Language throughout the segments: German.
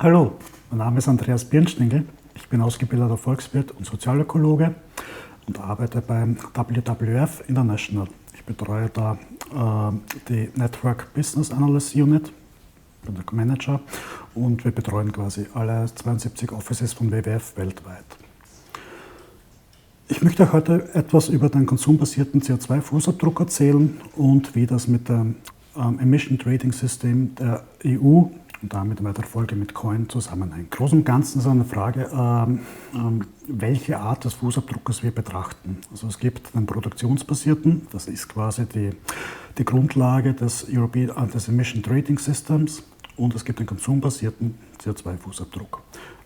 Hallo, mein Name ist Andreas Birnschningel. Ich bin ausgebildeter Volkswirt und Sozialökologe und arbeite beim WWF International. Ich betreue da die Network Business Analyst Unit, bin der Manager, und wir betreuen quasi alle 72 Offices von WWF weltweit. Ich möchte euch heute etwas über den konsumbasierten CO2-Fußabdruck erzählen und wie das mit dem Emission Trading System der EU und damit in weiterer Folge mit Coin zusammenhängt. Im Großen und Ganzen ist eine Frage, welche Art des Fußabdruckes wir betrachten. Also es gibt den produktionsbasierten, das ist quasi die Grundlage des Emission Trading Systems, und es gibt den konsumbasierten CO2-Fußabdruck.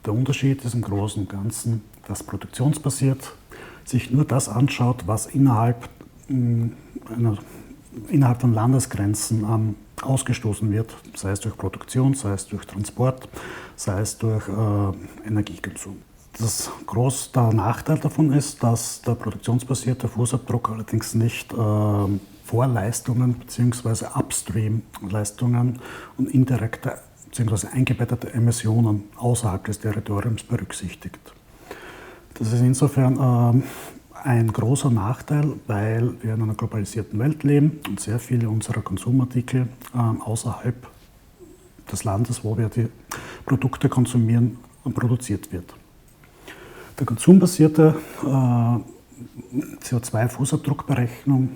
Der Unterschied ist im Großen und Ganzen, dass produktionsbasiert sich nur das anschaut, was innerhalb von Landesgrenzen ausgestoßen wird, sei es durch Produktion, sei es durch Transport, sei es durch Energiekonsum. Der Nachteil davon ist, dass der produktionsbasierte Fußabdruck allerdings nicht Vorleistungen bzw. Upstream-Leistungen und indirekte bzw. eingebettete Emissionen außerhalb des Territoriums berücksichtigt. Das ist insofern ein großer Nachteil, weil wir in einer globalisierten Welt leben und sehr viele unserer Konsumartikel außerhalb des Landes, wo wir die Produkte konsumieren, produziert wird. Der konsumbasierte CO2-Fußabdruckberechnung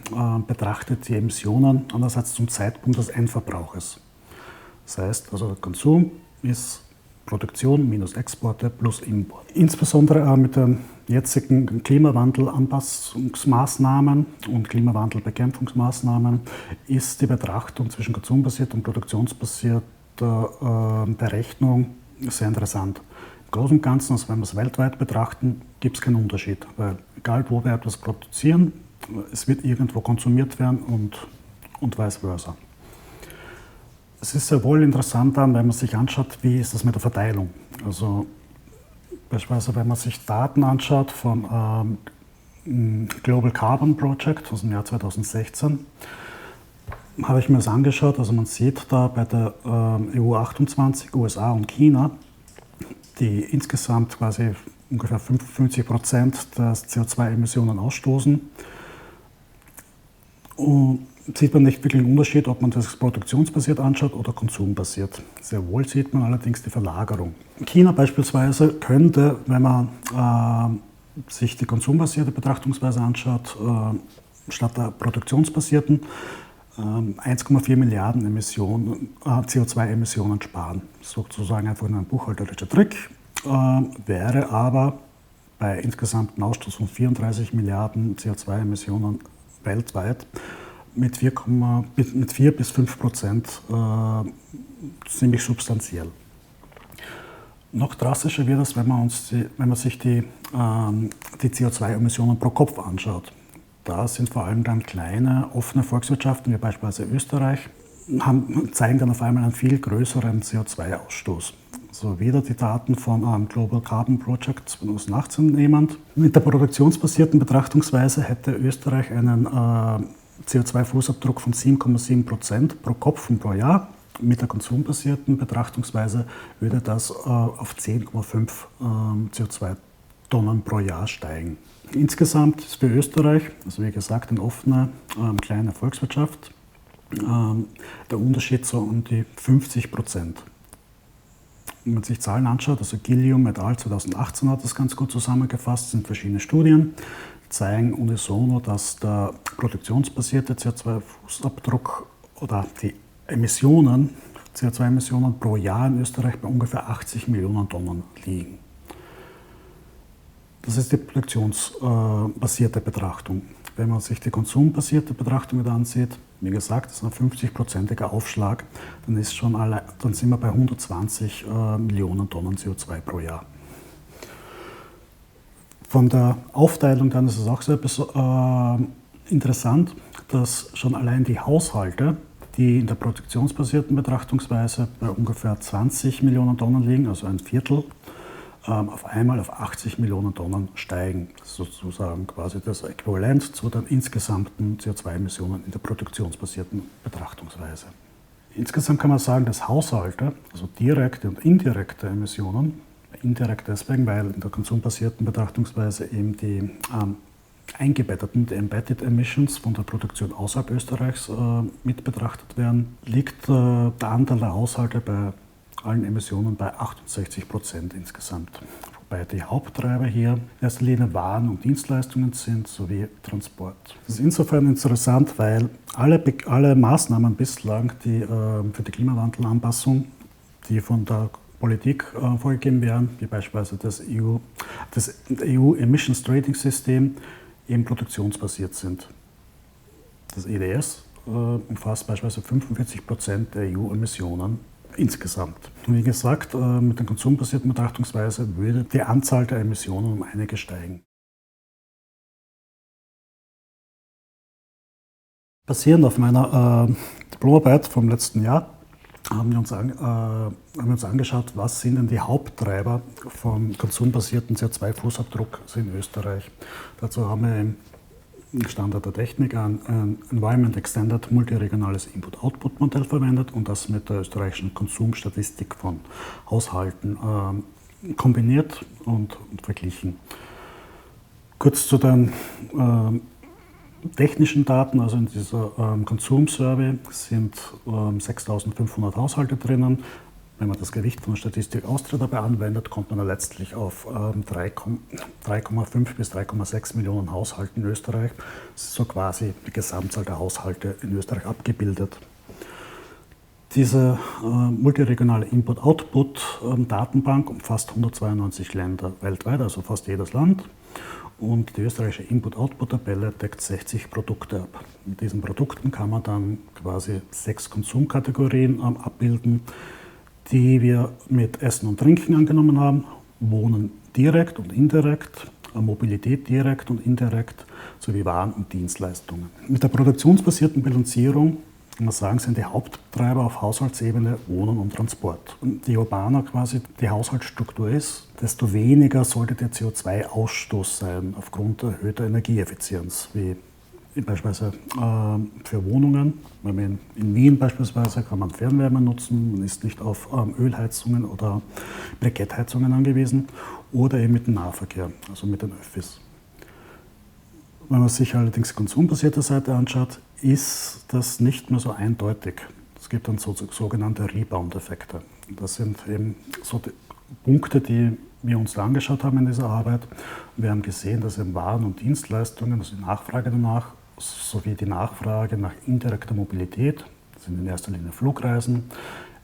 betrachtet die Emissionen einerseits zum Zeitpunkt des Endverbrauches. Das heißt, also der Konsum ist Produktion minus Exporte plus Import. Insbesondere mit den jetzigen Klimawandelanpassungsmaßnahmen und Klimawandelbekämpfungsmaßnahmen ist die Betrachtung zwischen konsumbasierter und produktionsbasierter Berechnung sehr interessant. Im Großen und Ganzen, also wenn wir es weltweit betrachten, gibt es keinen Unterschied, weil egal wo wir etwas produzieren, es wird irgendwo konsumiert werden und vice versa. Es ist sehr wohl interessant, wenn man sich anschaut, wie ist das mit der Verteilung. Also beispielsweise, wenn man sich Daten anschaut vom Global Carbon Project aus dem Jahr 2016, habe ich mir das angeschaut. Also man sieht da bei der EU 28, USA und China, die insgesamt quasi ungefähr 55% der CO2-Emissionen ausstoßen. Und sieht man nicht wirklich einen Unterschied, ob man das produktionsbasiert anschaut oder konsumbasiert. Sehr wohl sieht man allerdings die Verlagerung. China beispielsweise könnte, wenn man sich die konsumbasierte Betrachtungsweise anschaut, statt der produktionsbasierten 1,4 Milliarden CO2-Emissionen sparen. Sozusagen einfach ein buchhalterischer Trick, wäre aber bei insgesamt einem Ausstoß von 34 Milliarden CO2-Emissionen weltweit mit 4 bis 5% ziemlich substanziell. Noch drastischer wird es, wenn man sich die CO2-Emissionen pro Kopf anschaut. Da sind vor allem dann kleine, offene Volkswirtschaften, wie beispielsweise Österreich, zeigen dann auf einmal einen viel größeren CO2-Ausstoß. Also wieder die Daten von Global Carbon Project 2018 nehmend. Mit der produktionsbasierten Betrachtungsweise hätte Österreich einen CO2-Fußabdruck von 7,7% pro Kopf und pro Jahr. Mit der konsumbasierten Betrachtungsweise würde das auf 10,5 CO2-Tonnen pro Jahr steigen. Insgesamt ist für Österreich, also wie gesagt, eine offene, kleine Volkswirtschaft, der Unterschied so um die 50%. Wenn man sich Zahlen anschaut, also Gilliam et al. 2018 hat das ganz gut zusammengefasst, sind verschiedene Studien, zeigen unisono, dass der produktionsbasierte CO2-Fußabdruck oder die CO2-Emissionen pro Jahr in Österreich bei ungefähr 80 Millionen Tonnen liegen. Das ist die produktionsbasierte Betrachtung. Wenn man sich die konsumbasierte Betrachtung wieder ansieht, wie gesagt, das ist ein 50%iger Aufschlag, dann sind wir bei 120 Millionen Tonnen CO2 pro Jahr. Von der Aufteilung dann ist es auch sehr interessant, dass schon allein die Haushalte, die in der produktionsbasierten Betrachtungsweise bei ungefähr 20 Millionen Tonnen liegen, also ein Viertel, auf einmal auf 80 Millionen Tonnen steigen. Das ist sozusagen quasi das Äquivalent zu den insgesamten CO2-Emissionen in der produktionsbasierten Betrachtungsweise. Insgesamt kann man sagen, dass Haushalte, also direkte und indirekte Emissionen, indirekt deswegen, weil in der konsumbasierten Betrachtungsweise eben die eingebetteten, die Embedded Emissions von der Produktion außerhalb Österreichs mit betrachtet werden, liegt der Anteil der Haushalte bei allen Emissionen bei 68% insgesamt. Wobei die Haupttreiber hier in erster Linie Waren und Dienstleistungen sind, sowie Transport. Das ist insofern interessant, weil alle Maßnahmen bislang, die für die Klimawandelanpassung, die von der Politik vorgegeben werden, wie beispielsweise das EU Emissions Trading System, eben produktionsbasiert sind. Das EDS umfasst beispielsweise 45% der EU-Emissionen insgesamt. Und wie gesagt, mit der konsumbasierten Betrachtungsweise würde die Anzahl der Emissionen um einige steigen. Basierend auf meiner Diplomarbeit vom letzten Jahr haben wir uns angeschaut, was sind denn die Haupttreiber vom konsumbasierten CO2-Fußabdruck in Österreich. Dazu haben wir im Standard der Technik ein Environment Extended multiregionales Input-Output-Modell verwendet und das mit der österreichischen Konsumstatistik von Haushalten kombiniert und verglichen. Kurz zu den technischen Daten, also in dieser Konsumsurvey sind 6.500 Haushalte drinnen. Wenn man das Gewicht von der Statistik Austria dabei anwendet, kommt man letztlich auf 3,5 bis 3,6 Millionen Haushalte in Österreich. Das ist so quasi die Gesamtzahl der Haushalte in Österreich abgebildet. Diese multiregionale Input-Output-Datenbank umfasst 192 Länder weltweit, also fast jedes Land. Und die österreichische Input-Output-Tabelle deckt 60 Produkte ab. Mit diesen Produkten kann man dann quasi 6 Konsumkategorien abbilden, die wir mit Essen und Trinken angenommen haben, Wohnen direkt und indirekt, Mobilität direkt und indirekt, sowie Waren und Dienstleistungen. Mit der produktionsbasierten Bilanzierung kann man sagen, sind die Haupttreiber auf Haushaltsebene Wohnen und Transport. Und je urbaner quasi die Haushaltsstruktur ist, desto weniger sollte der CO2-Ausstoß sein aufgrund erhöhter Energieeffizienz, wie beispielsweise für Wohnungen. In Wien beispielsweise kann man Fernwärme nutzen, man ist nicht auf Ölheizungen oder Brikettheizungen angewiesen, oder eben mit dem Nahverkehr, also mit den Öffis. Wenn man sich allerdings die konsumbasierte Seite anschaut, ist das nicht mehr so eindeutig. Es gibt dann sogenannte Rebound-Effekte. Das sind eben so die Punkte, die wir uns da angeschaut haben in dieser Arbeit. Wir haben gesehen, dass eben Waren und Dienstleistungen, also die Nachfrage danach, sowie die Nachfrage nach indirekter Mobilität, das sind in erster Linie Flugreisen,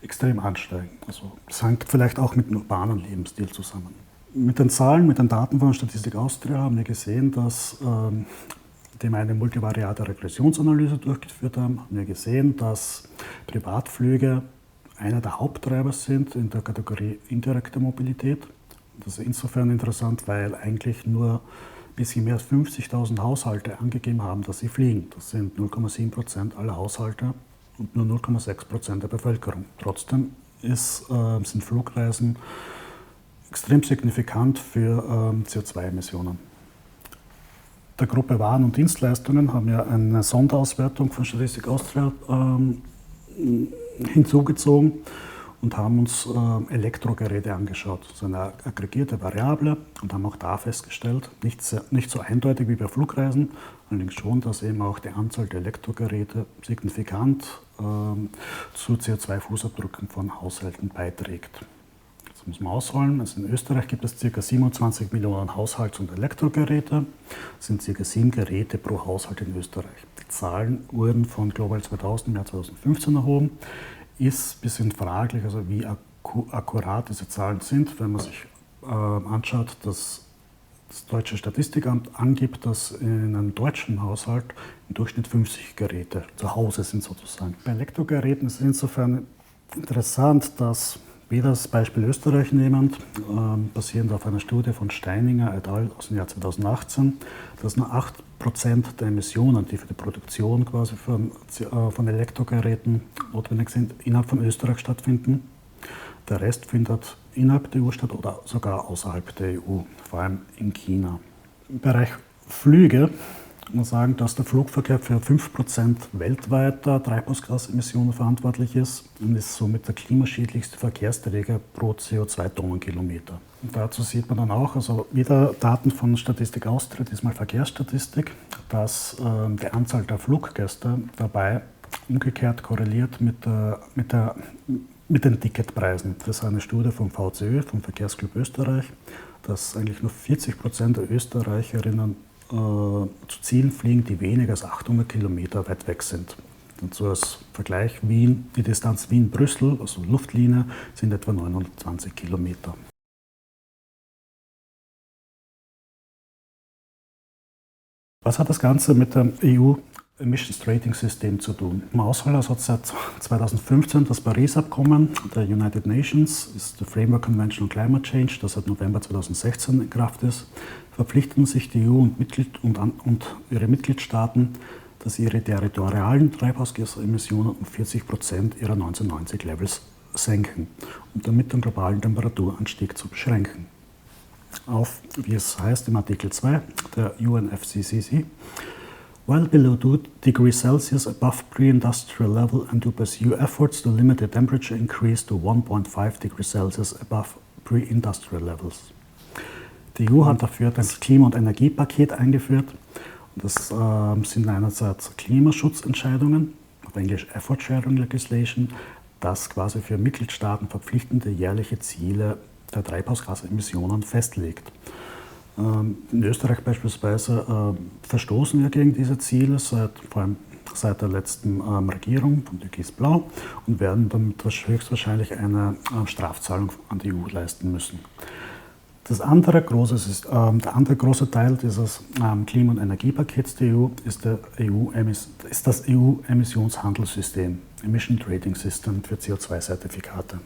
extrem ansteigen. Also das hängt vielleicht auch mit dem urbanen Lebensstil zusammen. Mit den Zahlen, mit den Daten von Statistik Austria haben wir gesehen, dass die eine multivariate Regressionsanalyse durchgeführt haben wir gesehen, dass Privatflüge einer der Haupttreiber sind in der Kategorie indirekte Mobilität. Das ist insofern interessant, weil eigentlich nur ein bisschen mehr als 50.000 Haushalte angegeben haben, dass sie fliegen. Das sind 0,7% aller Haushalte und nur 0,6% der Bevölkerung. Trotzdem sind Flugreisen extrem signifikant für CO2-Emissionen. Der Gruppe Waren und Dienstleistungen haben wir eine Sonderauswertung von Statistik Austria hinzugezogen und haben uns Elektrogeräte angeschaut. Das ist eine aggregierte Variable und haben auch da festgestellt, nicht so eindeutig wie bei Flugreisen, allerdings schon, dass eben auch die Anzahl der Elektrogeräte signifikant zu CO2-Fußabdrücken von Haushalten beiträgt. Das muss man ausholen. Also in Österreich gibt es ca. 27 Millionen Haushalts- und Elektrogeräte. Das sind ca. 7 Geräte pro Haushalt in Österreich. Die Zahlen wurden von Global 2000 im Jahr 2015 erhoben. Ist ein bisschen fraglich, also wie akkurat diese Zahlen sind, wenn man sich anschaut, dass das Deutsche Statistikamt angibt, dass in einem deutschen Haushalt im Durchschnitt 50 Geräte zu Hause sind sozusagen. Bei Elektrogeräten ist es insofern interessant, dass wir das Beispiel Österreich nehmen, basierend auf einer Studie von Steininger et al. Aus dem Jahr 2018, dass nur 8% der Emissionen, die für die Produktion quasi von Elektrogeräten notwendig sind, innerhalb von Österreich stattfinden. Der Rest findet innerhalb der EU statt oder sogar außerhalb der EU, vor allem in China. Im Bereich Flüge sagen, dass der Flugverkehr für 5% weltweiter Treibhausgasemissionen verantwortlich ist und ist somit der klimaschädlichste Verkehrsträger pro CO2-Tonnenkilometer. Und dazu sieht man dann auch, also wieder Daten von Statistik Austria, diesmal Verkehrsstatistik, dass die Anzahl der Fluggäste dabei umgekehrt korreliert mit den Ticketpreisen. Das ist eine Studie vom VCÖ, vom Verkehrsclub Österreich, dass eigentlich nur 40% der Österreicherinnen zu Zielen fliegen, die weniger als 800 Kilometer weit weg sind. Und so als Vergleich, die Distanz Wien-Brüssel, also Luftlinie, sind etwa 920 Kilometer. Was hat das Ganze mit dem EU Emissions Trading System zu tun? Im Auswahl hat seit 2015 das Paris-Abkommen der United Nations, ist die Framework Convention on Climate Change, das seit November 2016 in Kraft ist, verpflichten sich die EU und ihre Mitgliedstaaten, dass ihre territorialen Treibhausgasemissionen um 40% ihrer 1990-Levels senken, um damit den globalen Temperaturanstieg zu beschränken. Auf, wie es heißt im Artikel 2 der UNFCCC, well below 2 degrees Celsius above pre-industrial level and to pursue efforts to limit the temperature increase to 1.5 degrees Celsius above pre-industrial levels. Die EU hat dafür das Klima- und Energiepaket eingeführt. Das sind einerseits Klimaschutzentscheidungen, auf Englisch Effort Sharing Legislation, das quasi für Mitgliedstaaten verpflichtende jährliche Ziele der Treibhausgasemissionen festlegt. In Österreich beispielsweise verstoßen wir gegen diese Ziele, vor allem seit der letzten Regierung von Türkis Blau, und werden damit höchstwahrscheinlich eine Strafzahlung an die EU leisten müssen. Der andere große Teil dieses Klima- und Energiepakets der EU ist das EU-Emissionshandelssystem, Emission Trading System für CO2-Zertifikate.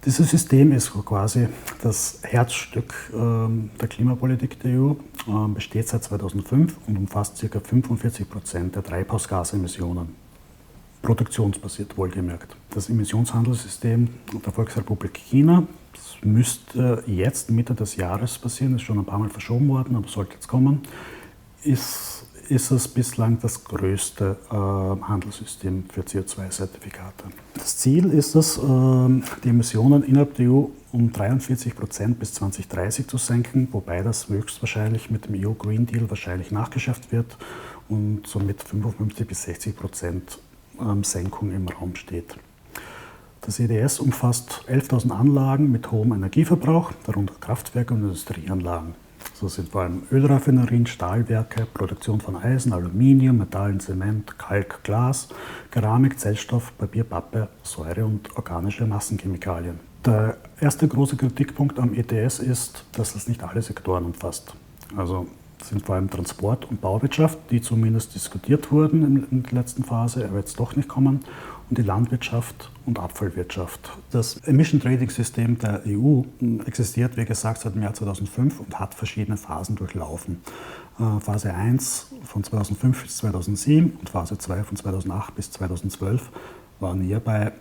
Dieses System ist quasi das Herzstück der Klimapolitik der EU, besteht seit 2005 und umfasst ca. 45% der Treibhausgasemissionen. Produktionsbasiert wohlgemerkt. Das Emissionshandelssystem der Volksrepublik China, das müsste jetzt Mitte des Jahres passieren, ist schon ein paar Mal verschoben worden, aber sollte jetzt kommen, ist es bislang das größte Handelssystem für CO2-Zertifikate. Das Ziel ist es, die Emissionen innerhalb der EU um 43% bis 2030 zu senken, wobei das höchstwahrscheinlich mit dem EU Green Deal wahrscheinlich nachgeschärft wird und somit 55 bis 60% Senkung im Raum steht. Das ETS umfasst 11.000 Anlagen mit hohem Energieverbrauch, darunter Kraftwerke und Industrieanlagen. So sind vor allem Ölraffinerien, Stahlwerke, Produktion von Eisen, Aluminium, Metallen, Zement, Kalk, Glas, Keramik, Zellstoff, Papier, Pappe, Säure und organische Massenchemikalien. Der erste große Kritikpunkt am ETS ist, dass es nicht alle Sektoren umfasst. Also sind vor allem Transport und Bauwirtschaft, die zumindest diskutiert wurden in der letzten Phase, aber jetzt doch nicht kommen, und die Landwirtschaft und Abfallwirtschaft. Das Emission Trading System der EU existiert, wie gesagt, seit dem Jahr 2005 und hat verschiedene Phasen durchlaufen. Phase 1 von 2005 bis 2007 und Phase 2 von 2008 bis 2012 waren hierbei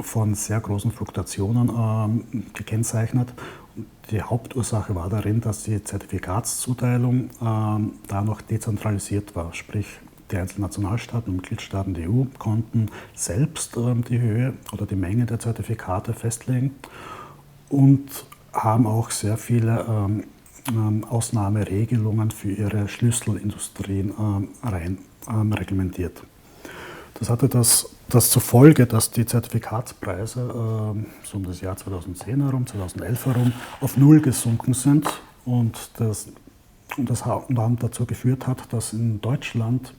von sehr großen Fluktuationen gekennzeichnet. Die Hauptursache war darin, dass die Zertifikatszuteilung da noch dezentralisiert war, sprich die einzelnen Nationalstaaten und Mitgliedstaaten der EU konnten selbst die Höhe oder die Menge der Zertifikate festlegen und haben auch sehr viele Ausnahmeregelungen für ihre Schlüsselindustrien reglementiert. Das hatte das zur Folge, dass die Zertifikatspreise so um das Jahr 2010 herum, 2011 herum auf Null gesunken sind und dann dazu geführt hat, dass in Deutschland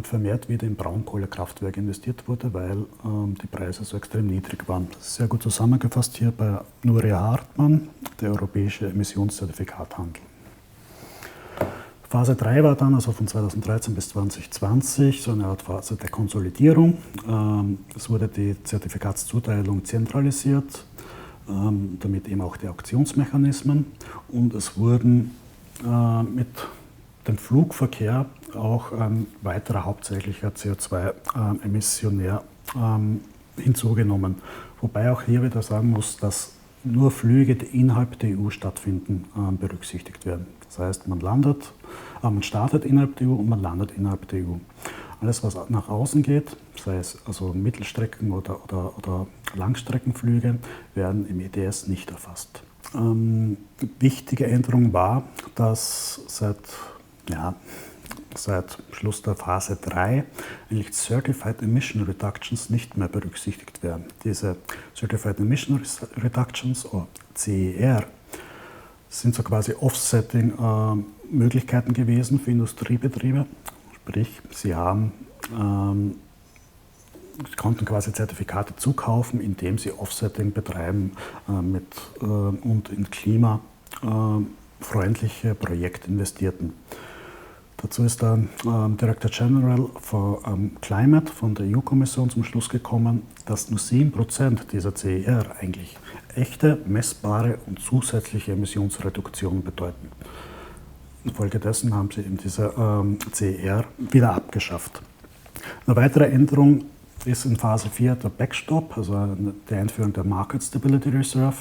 vermehrt wieder in Braunkohlekraftwerke investiert wurde, weil die Preise so extrem niedrig waren. Das ist sehr gut zusammengefasst hier bei Nuria Hartmann, der europäische Emissionszertifikathandel. Phase 3 war dann, also von 2013 bis 2020, so eine Art Phase der Konsolidierung. Es wurde die Zertifikatszuteilung zentralisiert, damit eben auch die Auktionsmechanismen, und es wurden mit dem Flugverkehr auch ein weiterer hauptsächlicher CO2-Emissionär hinzugenommen. Wobei auch hier wieder sagen muss, dass nur Flüge, die innerhalb der EU stattfinden, berücksichtigt werden. Das heißt, man startet innerhalb der EU und man landet innerhalb der EU. Alles, was nach außen geht, sei es also Mittelstrecken- oder Langstreckenflüge, werden im ETS nicht erfasst. Wichtige Änderung war, dass seit Schluss der Phase 3 eigentlich Certified Emission Reductions nicht mehr berücksichtigt werden. Diese Certified Emission Reductions, oder CER, sind so quasi Offsetting-Möglichkeiten gewesen für Industriebetriebe. Sprich, sie konnten quasi Zertifikate zukaufen, indem sie Offsetting betreiben und in klimafreundliche Projekte investierten. Dazu ist der Director General for Climate von der EU-Kommission zum Schluss gekommen, dass nur 7% dieser CER eigentlich echte, messbare und zusätzliche Emissionsreduktionen bedeuten. Infolgedessen haben sie eben diese CER wieder abgeschafft. Eine weitere Änderung ist in Phase 4 der Backstop, also die Einführung der Market Stability Reserve.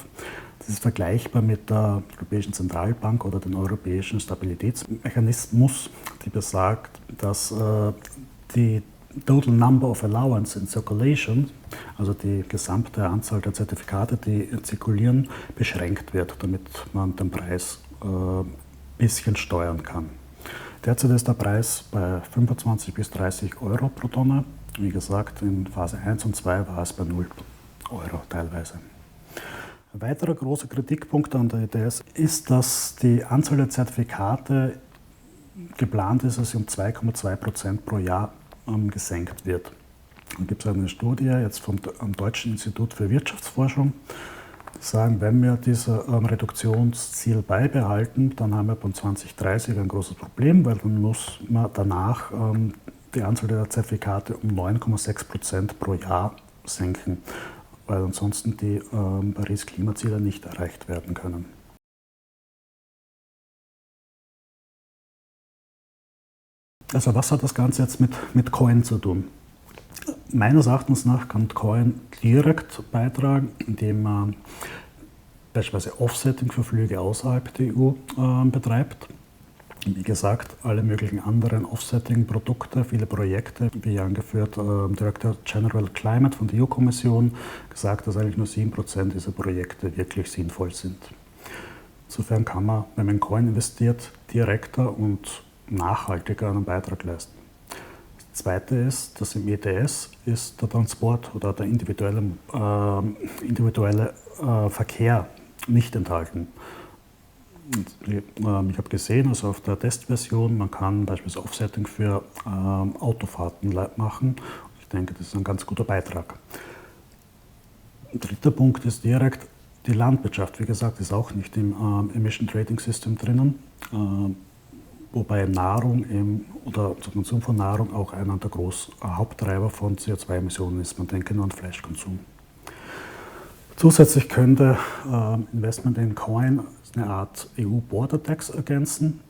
Das ist vergleichbar mit der Europäischen Zentralbank oder dem Europäischen Stabilitätsmechanismus, die besagt, dass die Total Number of Allowance in Circulation, also die gesamte Anzahl der Zertifikate, die zirkulieren, beschränkt wird, damit man den Preis ein bisschen steuern kann. Derzeit ist der Preis bei 25 bis 30 Euro pro Tonne. Wie gesagt, in Phase 1 und 2 war es bei 0 Euro teilweise. Ein weiterer großer Kritikpunkt an der ETS ist, dass die Anzahl der Zertifikate geplant ist, dass sie um 2,2% pro Jahr gesenkt wird. Dann gibt es eine Studie jetzt vom Deutschen Institut für Wirtschaftsforschung, die sagen, wenn wir dieses Reduktionsziel beibehalten, dann haben wir von 2030 ein großes Problem, weil dann muss man danach die Anzahl der Zertifikate um 9,6% pro Jahr senken, weil ansonsten die Paris-Klimaziele nicht erreicht werden können. Also was hat das Ganze jetzt mit Coin zu tun? Meines Erachtens nach kann Coin direkt beitragen, indem man beispielsweise Offsetting für Flüge außerhalb der EU betreibt. Wie gesagt, alle möglichen anderen Offsetting-Produkte, viele Projekte, wie angeführt, Director General Climate von der EU-Kommission gesagt, dass eigentlich nur 7% dieser Projekte wirklich sinnvoll sind. Insofern kann man, wenn man in Coin investiert, direkter und nachhaltiger einen Beitrag leisten. Das Zweite ist, dass im ETS ist der Transport oder der individuelle Verkehr nicht enthalten. Ich habe gesehen, also auf der Testversion, man kann beispielsweise Offsetting für Autofahrten machen. Ich denke, das ist ein ganz guter Beitrag. Ein dritter Punkt ist direkt die Landwirtschaft. Wie gesagt, ist auch nicht im Emission Trading System drinnen, wobei Nahrung oder der Konsum von Nahrung auch einer der Haupttreiber von CO2-Emissionen ist. Man denke nur an Fleischkonsum. Zusätzlich könnte Investment in Coin eine Art EU-Border Tax ergänzen.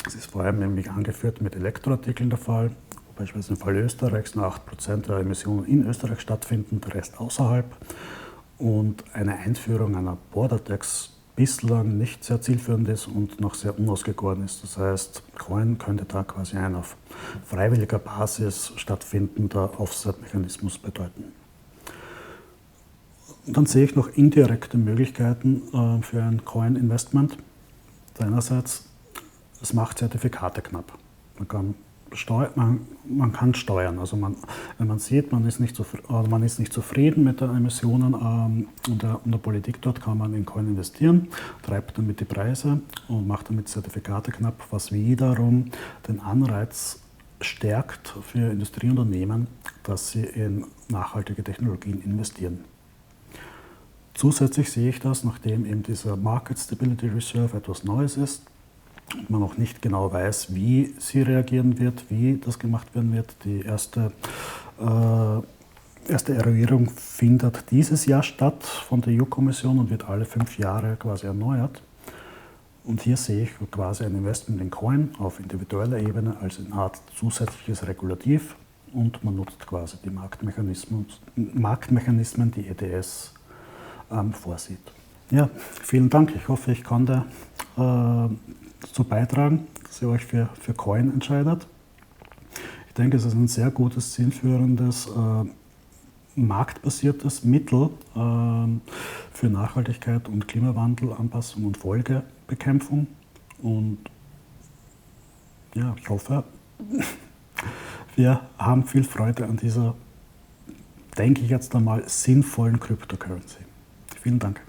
Das ist vor allem nämlich angeführt mit Elektroartikeln der Fall. Beispielsweise im Fall Österreichs nur 8% der Emissionen in Österreich stattfinden, der Rest außerhalb. Und eine Einführung einer Border Tax bislang nicht sehr zielführend ist und noch sehr unausgegoren ist. Das heißt, Coin könnte da quasi ein auf freiwilliger Basis stattfindender Offset-Mechanismus bedeuten. Und dann sehe ich noch indirekte Möglichkeiten für ein Coin-Investment. Einerseits, es macht Zertifikate knapp. Man kann steuern. Also wenn man sieht, man ist nicht zufrieden mit den Emissionen und der Politik dort, kann man in Coin investieren, treibt damit die Preise und macht damit Zertifikate knapp, was wiederum den Anreiz stärkt für Industrieunternehmen, dass sie in nachhaltige Technologien investieren. Zusätzlich sehe ich das, nachdem eben dieser Market Stability Reserve etwas Neues ist und man noch nicht genau weiß, wie sie reagieren wird, wie das gemacht werden wird. Die erste Evaluierung findet dieses Jahr statt von der EU-Kommission und wird alle 5 Jahre quasi erneuert. Und hier sehe ich quasi ein Investment in Coin auf individueller Ebene als eine Art zusätzliches Regulativ und man nutzt quasi die Marktmechanismen, die ETS vorsieht. Ja, vielen Dank. Ich hoffe, ich konnte dazu beitragen, dass ihr euch für Coin entscheidet. Ich denke, es ist ein sehr gutes, zielführendes, marktbasiertes Mittel für Nachhaltigkeit und Klimawandel, Anpassung und Folgebekämpfung. Und ja, ich hoffe, wir haben viel Freude an dieser, denke ich jetzt einmal, sinnvollen Cryptocurrency. Vielen Dank.